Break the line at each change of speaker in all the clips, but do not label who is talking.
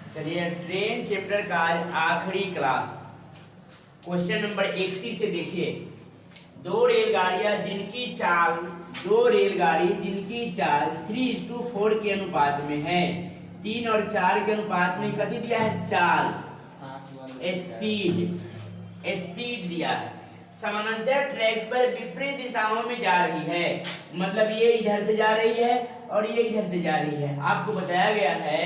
चलिए train chapter का आज आखिरी क्लास क्वेश्चन नंबर 31 से देखिए। दो रेलगाड़ी जिनकी चाल 3:4 के अनुपात में है, 3 और 4 के अनुपात में कथी दिया है? चाल, स्पीड दिया है। समानांतर ट्रैक पर विपरीत दिशाओं में जा रही है, मतलब ये इधर से जा रही है और ये इधर से जा रही है। आपको बताया गया है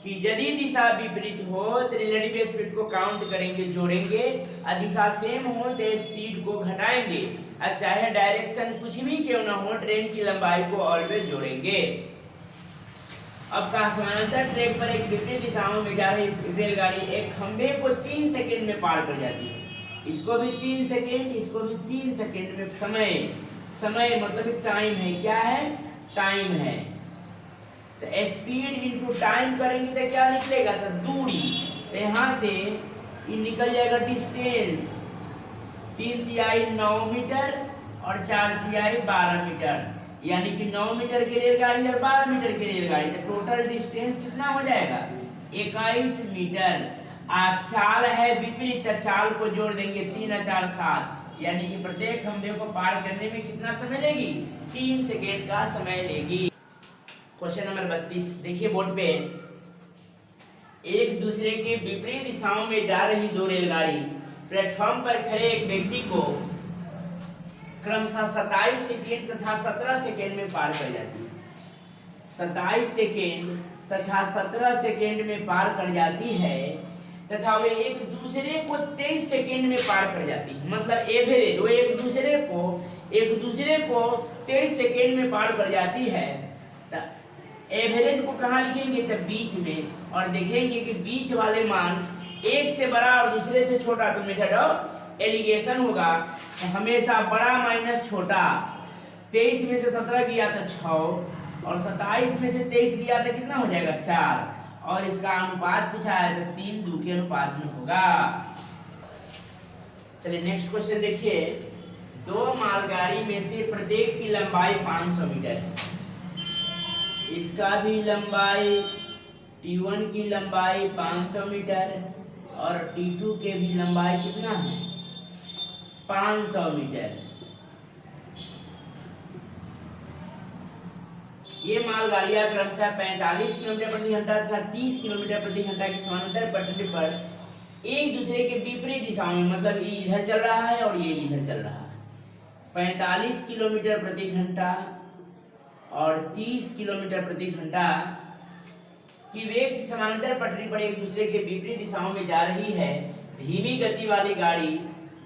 कि यदि दिशा विपरीत हो तो रिलेटिव स्पीड को काउंट करेंगे, जोड़ेंगे, और दिशा सेम हो तो स्पीड को घटाएंगे, और चाहे डायरेक्शन कुछ भी क्यों ना हो ट्रेन की लंबाई को ऑलवेज जोड़ेंगे। अब कहा समानांतर ट्रैक पर एक विपरीत दिशाओं में जा रही रेलगाड़ी एक खंभे को 3 सेकंड में पार कर जाती है। इसको भी 3 सेकंड, इसको भी 3 सेकंड में। समय मतलब टाइम है, क्या है? टाइम है। तो स्पीड इंटू टाइम करेंगे तो क्या निकलेगा? तो दूरी। तो यहाँ से ये निकल जाएगा डिस्टेंस, 3 तिहाई 9 मीटर और 4 तिहाई 12 मीटर, यानी कि 9 मीटर की रेलगाड़ी और 12 मीटर की रेलगाड़ी, तो टोटल डिस्टेंस कितना हो जाएगा? 21 मीटर। चाल है विपरीत, चाल को जोड़ देंगे, 3 और 4 7, यानी कि प्रत्येक खंभे को पार करने में कितना समय लेगी? 3 सेकेंड का समय लेगी। क्वेश्चन नंबर 32 देखिए बोर्ड पे। एक दूसरे के विपरीत दिशाओं में जा रही दो रेलगाड़ी प्लेटफॉर्म पर खड़े एक व्यक्ति को क्रमशः 27 सेकेंड तथा 17 सेकेंड में पार कर जाती है। 27 सेकेंड तथा 17 सेकेंड में पार कर जाती है, तथा वे एक दूसरे को 23 सेकेंड में पार कर जाती है। मतलब एवरेज वो एक दूसरे को 23 सेकेंड में पार कर जाती है। एवरेज को कहाँ लिखेंगे? तो बीच में, और देखेंगे कि बीच वाले मान एक से बड़ा और दूसरे से छोटा, तो मेथड ऑफ एलिगेशन होगा। तो हमेशा बड़ा माइनस छोटा। 23 में से 17 गया तो 6, और 27 में से 23 गया तो कितना हो जाएगा? 4, और इसका अनुपात पूछा है तो 3:2 के अनुपात में होगा। चलिए नेक्स्ट क्वेश्चन देखिए। दो मालगाड़ी में से प्रत्येक की लंबाई 500 मीटर है। इसका भी लंबाई, T1 की लंबाई 500 मीटर और T2 के भी लंबाई कितना है? 500 मीटर। ये मालगाड़ियां क्रमशः 45 किलोमीटर प्रति घंटा तथा 30 किलोमीटर प्रति घंटा की समानांतर पटरी पर एक दूसरे के विपरीत दिशाओं में, मतलब ये इधर चल रहा है और ये इधर चल रहा है, 45 किलोमीटर प्रति घंटा और 30 किलोमीटर प्रति घंटा की वेग से समानांतर पटरी पर एक दूसरे के विपरीत दिशाओं में जा रही है। धीमी गति वाली गाड़ी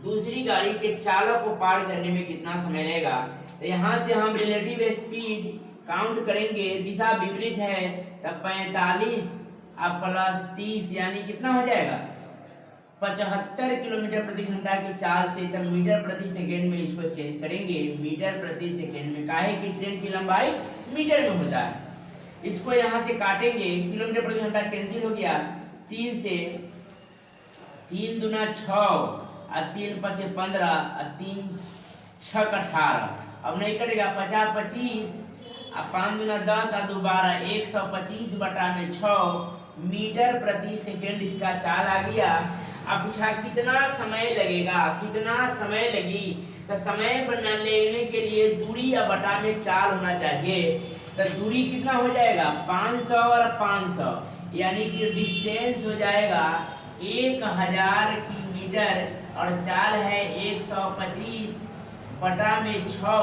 दूसरी गाड़ी के चालक को पार करने में कितना समय लेगा? तो यहाँ से हम रिलेटिव स्पीड काउंट करेंगे, दिशा विपरीत है, तब 45 अब प्लस 30 यानी कितना हो जाएगा? 75 किलोमीटर प्रति घंटा की चाल से तब मीटर प्रति सेकेंड में इसको चेंज करेंगे, मीटर प्रति सेकेंड में। काहे कि ट्रेन की लंबाई मीटर में होता है। इसको यहाँ से काटेंगे, किलोमीटर प्रति घंटा कैंसिल हो गया, 3 से 3 दूना 6 और 3 5 15 और 3 6 18। अब नहीं कटेगा, 50 25 और 5 दूना 10 और 2 12, 125 बटा में 6 मीटर प्रति सेकेंड इसका चाल आ गया। अब पूछा कितना समय लगेगा, कितना समय लगी? तो समय बना लेने के लिए दूरी या बटा में चाल होना चाहिए। तो दूरी कितना हो जाएगा? 500 और 500, यानी कि डिस्टेंस हो जाएगा 1000 मीटर और चाल है 125 बटा में 6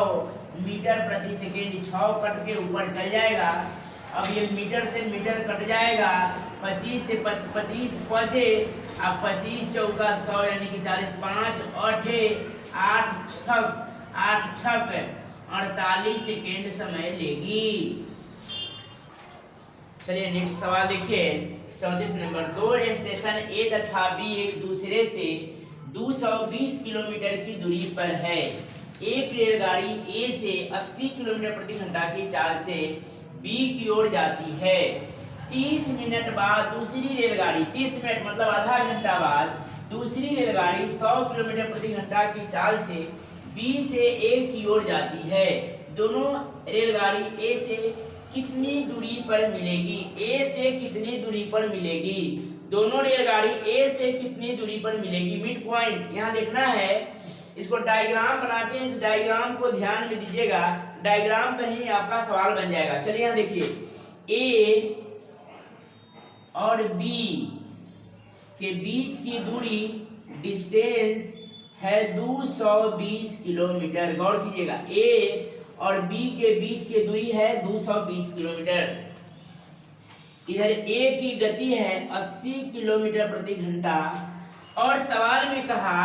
मीटर प्रति सेकेंड। 6 कट के ऊपर चल जाएगा। अब ये मीटर से मीटर कट जाएगा, 25 से 25 बचे, अब 25 चौका 100 यानी कि 40, 5 8 8 छक 48 सेकेंड समय लेगी। चलिए नेक्स्ट सवाल देखिए 34 नंबर। दो स्टेशन ए तथा बी एक दूसरे से 220 किलोमीटर की दूरी पर है। एक रेलगाड़ी ए से 80 किलोमीटर प्रति घंटा की चाल से बी की ओर जाती है। 30 मिनट बाद दूसरी रेलगाड़ी, 30 मिनट मतलब आधा घंटा बाद दूसरी रेलगाड़ी 100 किलोमीटर प्रति घंटा की चाल से बी से ए की ओर जाती है। दोनों रेलगाड़ी ए से कितनी दूरी पर मिलेगी, ए से कितनी दूरी पर मिलेगी, दोनों रेलगाड़ी ए से कितनी दूरी पर मिलेगी। मिड पॉइंट यहाँ देखना है, इसको डायग्राम बनाते हैं, इस डायग्राम को ध्यान में दीजिएगा, डायग्राम पर ही आपका सवाल बन जाएगा। चलिए यहाँ देखिए, ए और बी के बीच की दूरी डिस्टेंस है 220 किलोमीटर। गौर कीजिएगा, ए और बी के बीच की दूरी है 220 किलोमीटर। इधर ए की गति है 80 किलोमीटर प्रति घंटा और सवाल में कहा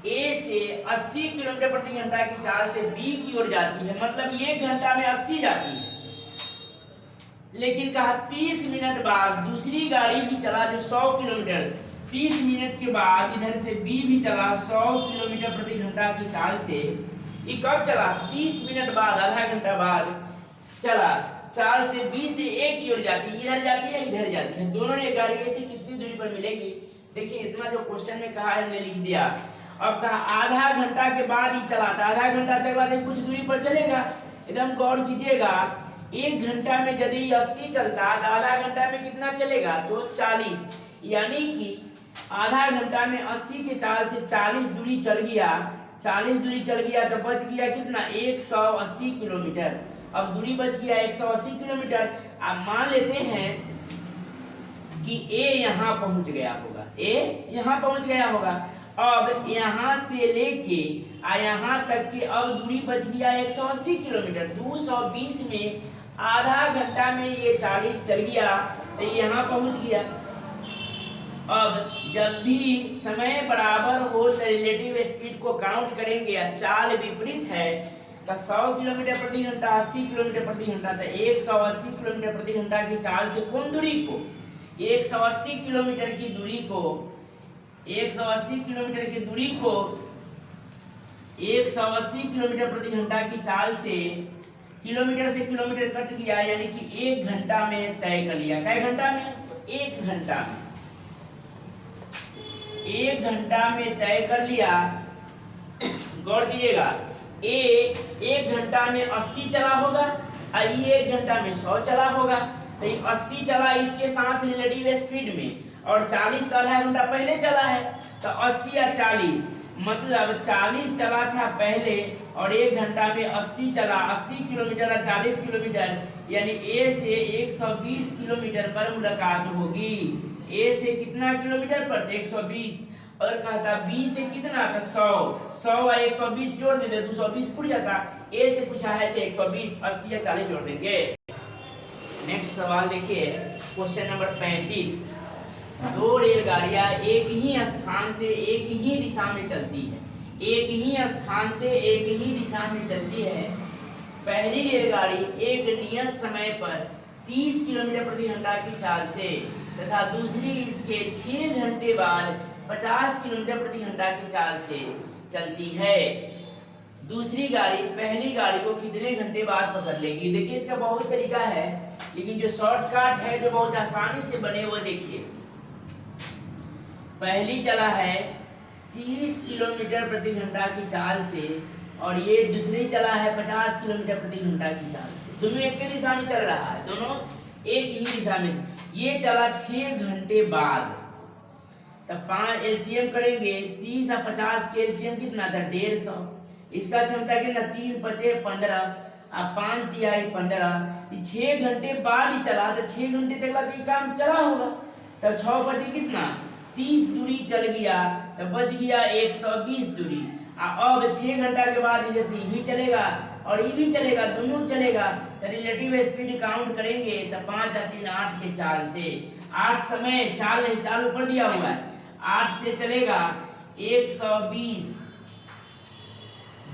ए से 80 किलोमीटर प्रति घंटा की चाल से बी की ओर जाती है, मतलब 1 घंटा में 80 जाती है। लेकिन कहा 30 मिनट बाद दूसरी गाड़ी भी चला दे 100 किलोमीटर। 30 मिनट के बाद इधर से बी भी चला 100 किलोमीटर प्रति घंटा की चाल से। ये कब चला? 30 मिनट बाद, आधा घंटा बाद चला। चाल से बी से ए की ओर जाती है, इधर जाती है इधर जाती है, दोनों ने गाड़ी ए से कितनी दूरी पर मिलेगी। देखिए इतना जो क्वेश्चन में कहा है हमने लिख दिया। अब कहा आधा घंटा के बाद ही चला, था आधा घंटा तक बाद कुछ दूरी पर चलेगा। एकदम गौर कीजिएगा, 1 घंटा में यदि 80 चलता तो आधा घंटा में कितना चलेगा? तो 40, यानी कि आधा घंटा में 80 के चाल से 40 दूरी चल गया। 40 दूरी चल गया तो बच गया कितना? 180 किलोमीटर। अब दूरी बच गया 180 किलोमीटर। अब मान लेते हैं कि ए यहाँ पहुंच गया होगा, ए यहाँ पहुंच गया होगा। अब यहाँ से लेके यहाँ तक की अब दूरी बच गया 180 किलोमीटर। 220 में आधा घंटा में ये 40 चल गया तो यहाँ पहुंच गया। अब जब भी समय बराबर हो तो रिलेटिव स्पीड को काउंट करेंगे, चाल विपरीत है तो 100 किलोमीटर प्रति घंटा 80 किलोमीटर प्रति घंटा, तो 180 किलोमीटर प्रति घंटा की चाल से कौन दूरी को 180 किलोमीटर की दूरी को 180 किलोमीटर की दूरी को 180 किलोमीटर प्रति घंटा की चाल से किलोमीटर से किलोमीटर कट गया, यानी कि 1 घंटा में तय कर लिया। कै घंटा में? तो 1 घंटा में, 1 घंटा में तय कर लिया। गौर कीजिएगा, ए 1 घंटा में 80 चला होगा और ये 1 घंटा में 100 चला होगा। तो ये 80 चला इसके साथ रिलेटिव स्पीड में और 40 तो आधा घंटा पहले चला है, तो 80 या 40 मतलब 40 चला था पहले और 1 घंटा में 80 चला। 80 किलोमीटर और 40 किलोमीटर, यानी ए से 120 किलोमीटर पर मुलाकात होगी। ए से कितना किलोमीटर पर? 120। और कहता बी से कितना? था 100 और 120 जोड़ देते 220 पूरा जाता। ए से पूछा है तो 120, 80 या 40 जोड़ देंगे। नेक्स्ट सवाल देखिए, क्वेश्चन नंबर 35। दो रेलगाड़ियां एक ही स्थान से एक ही दिशा में चलती है, एक ही स्थान से एक ही दिशा में चलती है। पहली रेलगाड़ी एक नियत समय पर 30 किलोमीटर प्रति घंटा की चाल से तथा दूसरी इसके 6 घंटे बाद 50 किलोमीटर प्रति घंटा की चाल से चलती है। दूसरी गाड़ी पहली गाड़ी को कितने घंटे बाद पकड़ लेगी? देखिए इसका बहुत तरीका है, लेकिन जो शॉर्टकट है जो बहुत आसानी से बने वो देखिए। पहली चला है 30 किलोमीटर प्रति घंटा की चाल से और ये दूसरी चला है 50 किलोमीटर प्रति घंटा की चाल से। दोनों एक ही दिशा में चल रहा है, दोनों एक ही दिशा में। ये चला 6 घंटे बाद, तब 5 एलसीएम करेंगे, 30 और 50 के एलसीएम कितना था? 150। इसका क्षमता कितना? 3 × 5 = 15 और 5 × 3 = 15। 6 घंटे बाद ही चला तो 6 घंटे तक का ये काम चला होगा। तब 6 बजे कितना? 30 दूरी चल गया, तब बच गया 120 दूरी। अब 6 घंटा के बाद जैसे ये भी चलेगा और ये भी चलेगा, दोनों चलेगा, तो रिलेटिव स्पीड काउंट करेंगे तो 5 और 3 8 के चाल से। 8 समय चाल नहीं, चाल ऊपर दिया हुआ है, 8 से चलेगा 120,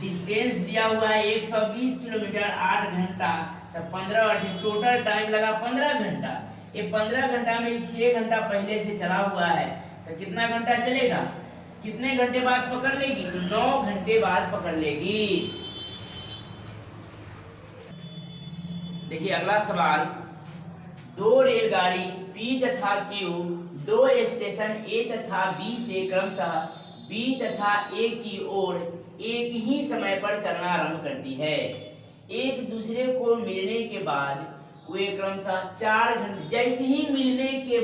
डिस्टेंस दिया हुआ है 120 किलोमीटर, 8 घंटा, तो 15 टोटल टाइम लगा 15 घंटा। ये 15 घंटा में 6 घंटा पहले से चला हुआ है, तो कितना घंटा चलेगा? कितने घंटे बाद पकड़ लेगी? तो 9 घंटे बाद पकड़ लेगी। देखिए अगला सवाल, दो रेलगाड़ी P तथा Q दो स्टेशन A तथा B से क्रमशः B तथा A की ओर एक ही समय पर चलना आरंभ करती है। एक दूसरे को मिलने के बाद वे क्रमशः 4 घंटे जैसे ही मिलने के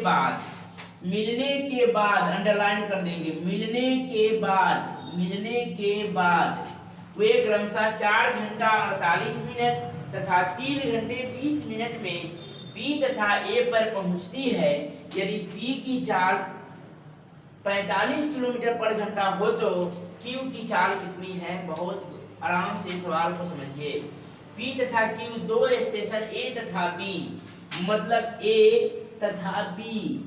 बाद अंडरलाइन कर देंगे, मिलने के बाद वे क्रमशः 4 घंटा 48 मिनट तथा 3 घंटे 20 मिनट में बी तथा ए पर पहुंचती है। यदि बी की चाल 45 किलोमीटर पर घंटा हो तो क्यू की चाल कितनी है? बहुत आराम से सवाल को समझिए। पी तथा क्यू दो स्टेशन ए तथा बी, मतलब ए तथा बी,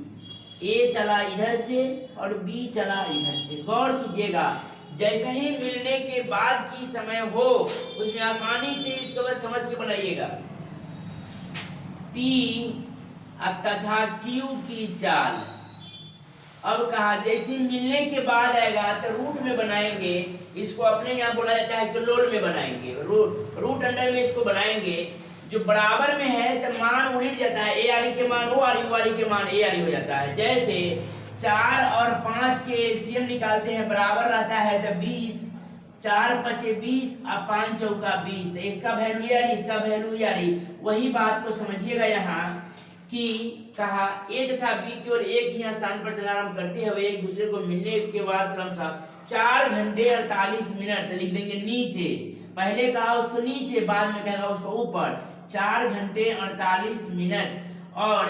ए चला इधर से और बी चला इधर से। गौर कीजिएगा, जैसे ही मिलने के बाद की समय हो उसमें आसानी से इसको बस समझ के बनाइएगा। पी तथा क्यू की चाल, अब कहा जैसे मिलने के बाद आएगा तो रूट में बनाएंगे, इसको अपने यहाँ बोला जाता है कि लोड में बनाएंगे, रूट अंडर में इसको बनाएंगे। जो बराबर में है तो मान उलट जाता है, ए आरी के मान ओ आरी, ओ आरी के मान ए आरी हो जाता है। जैसे 4 और 5 के एलसीएम निकालते हैं, बराबर रहता है तो 20, 4 पचे 20 और 5 चौका 20, तो इसका वैल्यू यारी, इसका वैल्यू यारी। वही बात को समझिएगा यहाँ कि कहा ए तथा बी की ओर एक ही स्थान पर चलना आरंभ करते हैं, एक दूसरे को मिलने के बाद क्रमशः 4 घंटे 48 मिनट लिख देंगे नीचे। पहले कहा उसको नीचे, बाद में कहेगा उसको ऊपर। 4 घंटे 48 मिनट और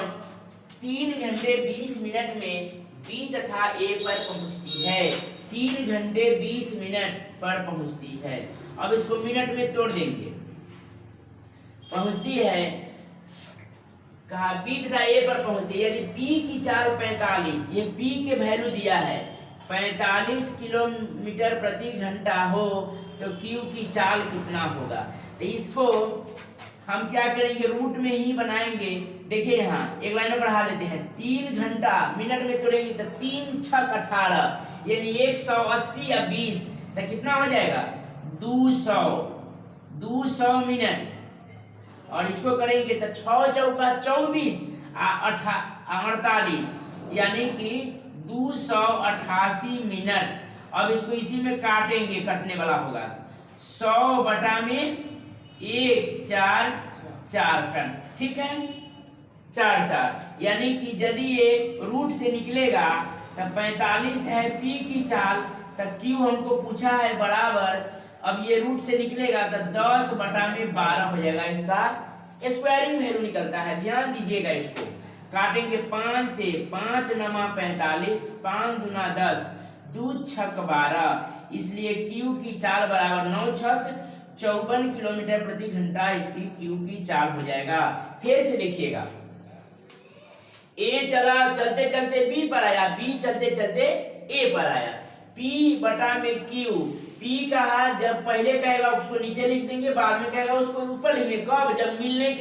3 घंटे 20 मिनट में बी तथा ए पर पहुंचती है। 3 घंटे 20 मिनट पर पहुंचती है। अब इसको मिनट में तोड़ देंगे। पहुंचती है, कहा बी तथा ए पर पहुंचे। यदि बी की चाल 45, ये बी के वैल्यू दिया है, 45 किलोमीटर प्रति घंटा हो तो क्यू की चाल कितना होगा? तो इसको हम क्या करेंगे, रूट में ही बनाएंगे। देखिए यहाँ एक लाइन में बढ़ा देते हैं, 3 घंटा मिनट में तोड़ेंगे तो 3 छक 18, यानी 180 या 20, तो कितना हो जाएगा? 200 मिनट। और इसको करेंगे तो 6 चौका 24 और 48, यानी कि 288 मिनट। अब इसको इसी में काटेंगे, कटने वाला होगा 100 बटा में 1 4 4 कट, ठीक है, 4 4, यानी कि यदि ये रूट से निकलेगा तब 45 है पी की चाल, तब क्यू हमको पूछा है बराबर। अब ये रूट से निकलेगा तो 10 बटा में 12 हो जाएगा, इसका स्क्वायरिंग वैल्यू निकलता है। ध्यान दीजिएगा, इसको काटेंगे 5 से, 5 नमा 45, 5 दूना 10, 2 छक 12, इसलिए क्यू की चाल बराबर 9 छक 54 किलोमीटर प्रति घंटा इसकी क्यू की चाल हो जाएगा। फिर से देखिएगा, ए चला, चलते चलते बी पर आया, बी चलते चलते ए पर आया, पी बटा में क्यू। पी कहा जब पहले कहेगा उसको नीचे लिख देंगे, बाद में कहेगा उसको ऊपर लिखेंगे। कब? जब मिलने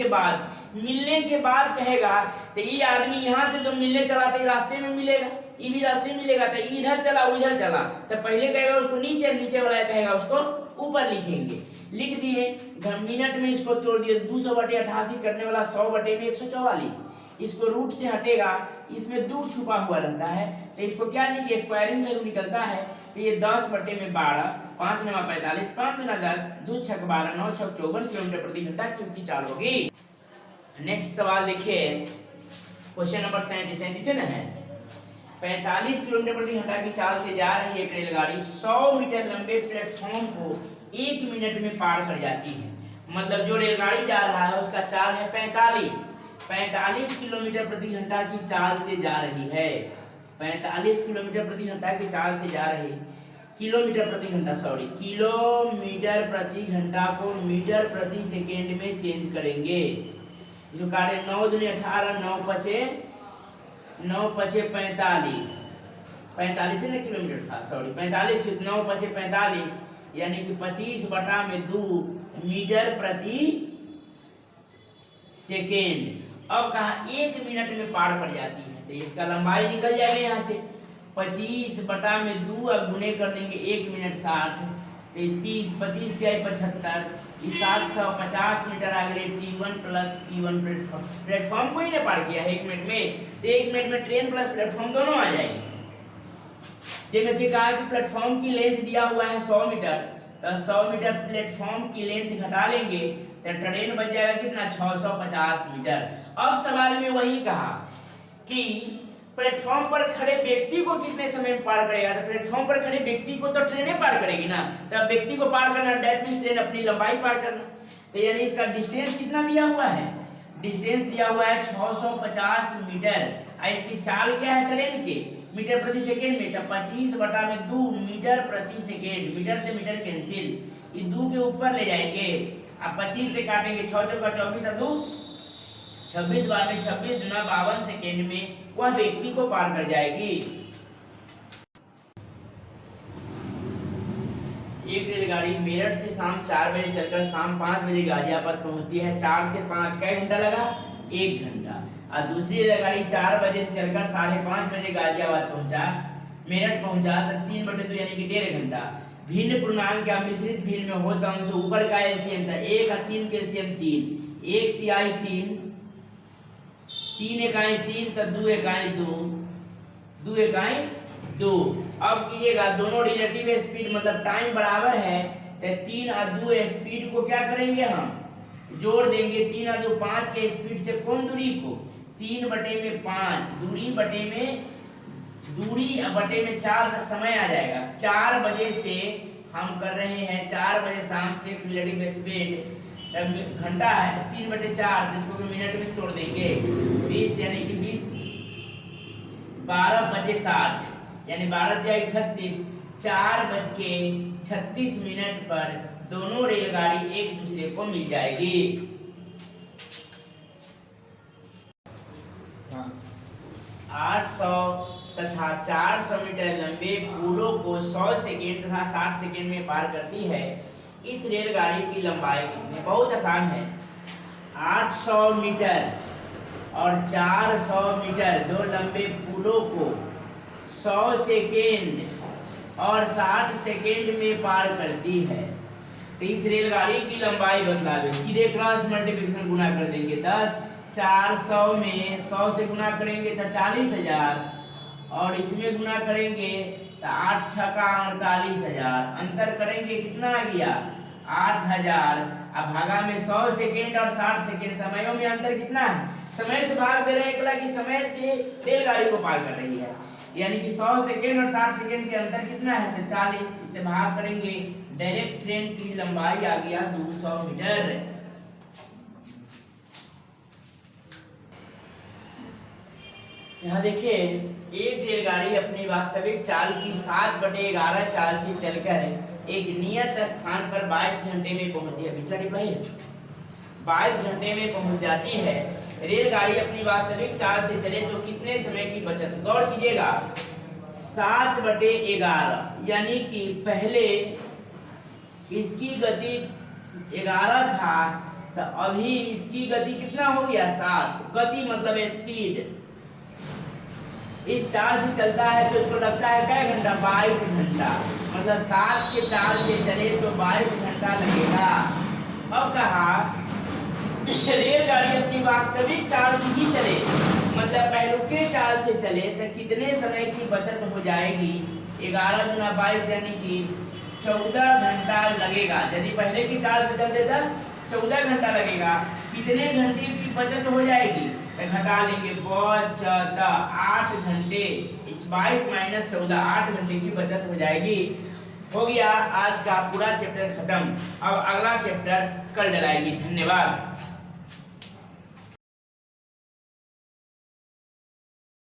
के बाद कहेगा तो ये आदमी यहाँ से तो मिलने चला तो रास्ते में मिलेगा, ये भी रास्ते में मिलेगा, तो इधर चला उधर चला, तो पहले कहेगा उसको नीचे, नीचे वाला कहेगा उसको ऊपर लिखेंगे। लिख दिए, मिनट में इसको तोड़ दिए, 200 बटे 88 करने वाला 100 बटे में 144, इसको रूट से हटेगा, इसमें 2 छुपा हुआ रहता है, तो इसको क्या लिखिए, स्क्वायरिंग वैल्यू निकलता है। तो ये 10 बटे में 12, 5 नमा 45, 5 दूना 10, 2 छक 12, 9 छक 54 किलोमीटर प्रति घंटा क्यू की चाल होगी। नेक्स्ट सवाल देखिए, क्वेश्चन नंबर 37 है ना, 45 किलोमीटर प्रति घंटा की चाल से जा रही एक रेलगाड़ी 100 मीटर लंबे प्लेटफॉर्म को 1 मिनट में पार कर जाती है। मतलब जो रेलगाड़ी जा रहा है उसका चाल है 45 किलोमीटर प्रति घंटा की चाल से जा रही है। 45 किलोमीटर प्रति घंटा की चाल से जा रही, किलोमीटर प्रति घंटा को मीटर प्रति सेकेंड में चेंज करेंगे। इसको काटे 9 दूनी 18, 9 पचे 45, 45 है ना किलोमीटर था, 45 की 9 पचे 45, यानी कि 25 बटा में 2 मीटर प्रति सेकेंड। अब कहा 1 मिनट में पार कर जाती है, तो इसका लंबाई निकल जाएगा यहाँ से 25 बटा में 2 गुने कर देंगे 1 मिनट 60, 30, 25 तिहाई 75, 750 मीटर आगे T1 प्लस P1 प्लेटफॉर्म को ही ने पार किया है 1 मिनट में। तो 1 मिनट में ट्रेन प्लस प्लेटफॉर्म दोनों आ जाएंगे। जैसे कहा कि प्लेटफॉर्म की लेंथ दिया हुआ है 100 मीटर, तो 100 मीटर प्लेटफॉर्म की लेंथ घटा लेंगे तो ट्रेन बच जाएगा कितना 650 मीटर। अब सवाल में वही कहा कि प्लेटफॉर्म पर खड़े व्यक्ति को कितने समय में पार करेगा, तो प्लेटफॉर्म पर खड़े व्यक्ति को तो ट्रेनें पार करेगी ना, तो व्यक्ति को पार करना दैट मींस ट्रेन अपनी लंबाई पार करना। तो यानी इसका डिस्टेंस कितना दिया हुआ है, डिस्टेंस दिया हुआ है 650 मीटर। और इसकी चाल क्या है ट्रेन के, मीटर प्रति सेकेंड में, तो 25/2 मीटर प्रति सेकेंड। मीटर से मीटर कैंसिल, ये 2 के ऊपर ले जाएंगे, अब 25 से काटेंगे, 6 चौका 24 और 2 26 बार में 26 गुना 52 सेकेंड में वह व्यक्ति को पार कर जाएगी। एक रेलगाड़ी मेरठ से शाम 4 बजे चलकर शाम 5 बजे गाजियाबाद पहुंचती है। 4 से 5 का घंटा लगा, 1 घंटा। और दूसरी रेलगाड़ी 4 बजे से चलकर 5:30 बजे गाजियाबाद पहुंचा, मेरठ पहुंचा, तो 3/2 यानी कि 1.5 घंटा। भिन्न पूर्णांक या मिश्रित भिन्न में होता है ऊपर का एलसीएम था 1 और 3 के एलसीएम 3, 1 तिहाई 3, 3 इकाई 3, तो 2 इकाई 2, 2 इकाई 2। अब कीजिएगा दोनों रिलेटिव स्पीड मतलब टाइम बराबर है, तो 3 और 2 स्पीड को क्या करेंगे हम जोड़ देंगे। 3 और 2 5 के स्पीड से कौन दूरी को 3/5 दूरी बटे में 4 का समय आ जाएगा। 4 बजे से हम कर रहे हैं 4 बजे शाम से रिलेटिव स्पीड घंटा है 3/4, जिसको मिनट में तोड़ देंगे 20 यानी कि 20 12 बजे 60 यानी 12 या 36, 4:36 पर दोनों रेलगाड़ी एक दूसरे को मिल जाएगी। 800 तथा 400 मीटर लंबे पुलों को 100 सेकेंड तथा 60 सेकेंड में पार करती है। इस रेलगाड़ी की लंबाई कितनी, बहुत आसान है। 800 मीटर और 400 मीटर दो लंबे पुलों को 100 सेकेंड और 60 सेकेंड में पार करती है। तो इस रेलगाड़ी की लंबाई बतलावे, सीधे क्रॉस मल्टीप्लिकेशन गुना कर देंगे। 10 400 में 100 से गुना करेंगे तो 40,000 और इसमें गुना करेंगे तो 8 छक्का 48,000, अंतर करेंगे कितना आ गया 8,000। अब भागा में 100 सेकेंड और 60 सेकेंड, समयों में अंतर कितना है, समय से भाग दे रहे हैं एकला कि समय से रेलगाड़ी को पार कर रही है, यानी कि 100 सेकेंड और 60 सेकेंड के अंतर कितना है तो 40, इसे भाग करेंगे। डायरेक्ट ट्रेन की लंबाई आ गया 200 मीटर। यहाँ देखिए एक रेलगाड़ी अपनी वास्तविक चाल की 7/11 चाल से चलकर एक नियत स्थान पर 22 घंटे में पहुंचती है। पिछला टिप्पणी है 22 घंटे में पहुंच जाती है। रेलगाड़ी अपनी वास्तविक चाल से चले तो कितने समय की बचत, गौर कीजिएगा 7/11 यानी कि पहले इसकी गति 11 था तो अभी इसकी गति कितना हो गया 7, गति मतलब स्पीड। इस चाल से चलता है तो इसको लगता है क्या घंटा 22 घंटा, मतलब 7 के चाल से चले तो 22 घंटा लगेगा। अब कहा रेलगाड़ी अपनी वास्तविक चाल से ही चले मतलब पहलुके चाल से चले तो कितने समय की बचत हो जाएगी, 11 गुना 22 यानी कि 14 घंटा लगेगा। यदि पहले की चाल से चलते तो 14 घंटा लगेगा। कितने घंटे की बचत हो जाएगी तो घटा लेंगे, बचत 8 घंटे, 22 - 14 8 घंटे की बचत हो जाएगी। हो गया आज का पूरा चैप्टर खत्म। अब अगला चैप्टर कल डलाएगी। धन्यवाद।